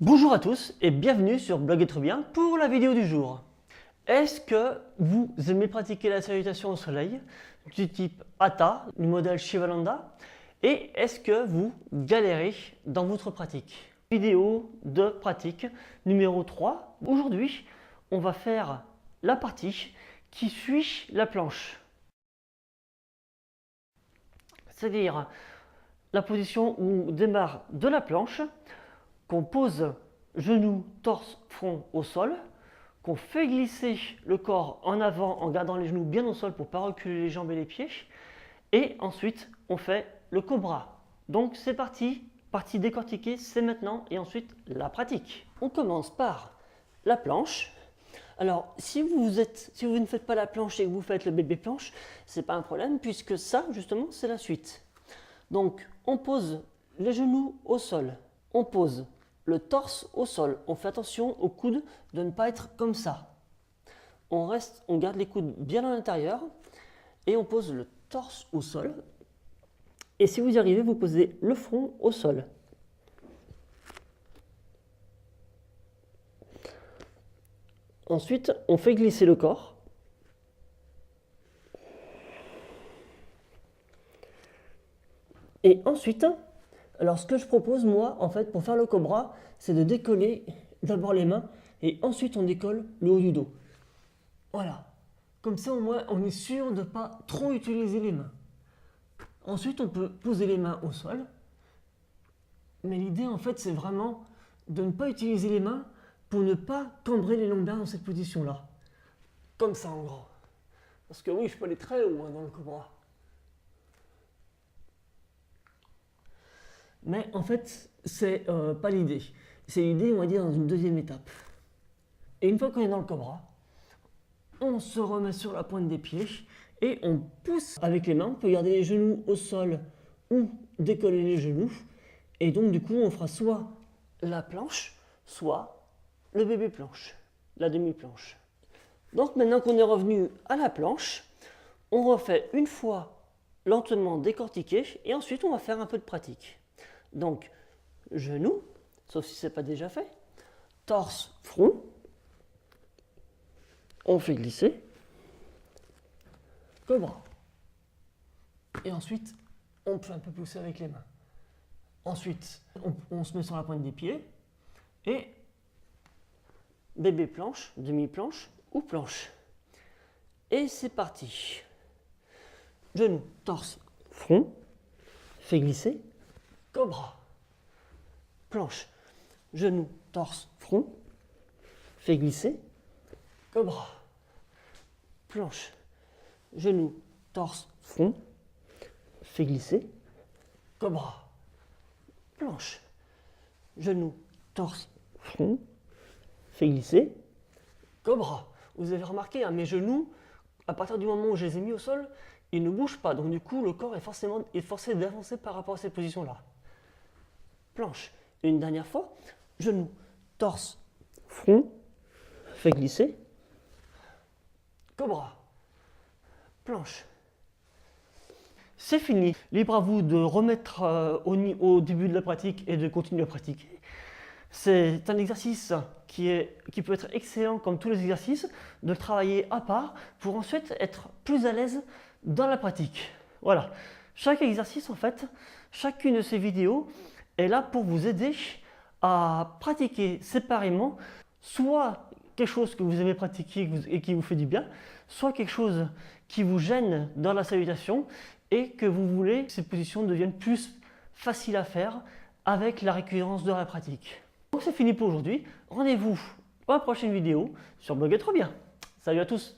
Bonjour à tous et bienvenue sur Blog Être Bien pour la vidéo du jour. Est-ce que vous aimez pratiquer la salutation au soleil du type Hatha, du modèle Shivananda? Et est-ce que vous galérez dans votre pratique? Vidéo de pratique numéro 3. Aujourd'hui, on va faire la partie qui suit la planche. C'est-à-dire la position où on démarre de la planche, qu'on pose genoux, torse, front au sol, qu'on fait glisser le corps en avant en gardant les genoux bien au sol pour ne pas reculer les jambes et les pieds, et ensuite on fait le cobra. Donc c'est parti, partie décortiquée, c'est maintenant, et ensuite la pratique. On commence par la planche. Alors si vous ne faites pas la planche et que vous faites le bébé planche, c'est pas un problème puisque ça justement c'est la suite. Donc on pose les genoux au sol, on pose le torse au sol. On fait attention aux coudes de ne pas être comme ça. On garde les coudes bien à l'intérieur et on pose le torse au sol. Et si vous y arrivez, vous posez le front au sol. Ensuite, on fait glisser le corps. Et ensuite, alors ce que je propose moi, en fait, pour faire le cobra, c'est de décoller d'abord les mains et ensuite on décolle le haut du dos. Voilà. Comme ça au moins on est sûr de ne pas trop utiliser les mains. Ensuite on peut poser les mains au sol. Mais l'idée en fait c'est vraiment de ne pas utiliser les mains pour ne pas cambrer les lombaires dans cette position-là. Comme ça en gros. Parce que oui, je peux aller très haut dans le cobra. Mais en fait, c'est pas l'idée. C'est l'idée, on va dire, dans une deuxième étape. Et une fois qu'on est dans le cobra, on se remet sur la pointe des pieds et on pousse avec les mains. On peut garder les genoux au sol ou décoller les genoux. Et donc, du coup, on fera soit la planche, soit le bébé planche, la demi-planche. Donc, maintenant qu'on est revenu à la planche, on refait une fois lentement décortiqué et ensuite on va faire un peu de pratique. Donc, genoux, sauf si ce n'est pas déjà fait, torse, front, on fait glisser, cobra. Et ensuite, on peut un peu pousser avec les mains. Ensuite, on se met sur la pointe des pieds et bébé planche, demi-planche ou planche. Et c'est parti. Genoux, torse, front, fait glisser, cobra, planche, genou, torse, front, fait glisser, cobra, planche, genou, torse, front, fait glisser, cobra, planche, genou, torse, front, fait glisser, cobra. Vous avez remarqué, hein, mes genoux, à partir du moment où je les ai mis au sol, ils ne bougent pas. Donc du coup, le corps est forcé d'avancer par rapport à cette position-là. Planche. Une dernière fois, genou, torse, front, fait glisser, cobra, planche. C'est fini. Libre à vous de remettre au début de la pratique et de continuer à pratiquer. C'est un exercice qui peut être excellent comme tous les exercices, de le travailler à part pour ensuite être plus à l'aise dans la pratique. Voilà. Chaque exercice, en fait, chacune de ces vidéos est là pour vous aider à pratiquer séparément soit quelque chose que vous aimez pratiquer et qui vous fait du bien, soit quelque chose qui vous gêne dans la salutation et que vous voulez que ces positions deviennent plus faciles à faire avec la récurrence de la pratique. Donc c'est fini pour aujourd'hui. Rendez-vous pour la prochaine vidéo sur Blog Être Bien. Salut à tous!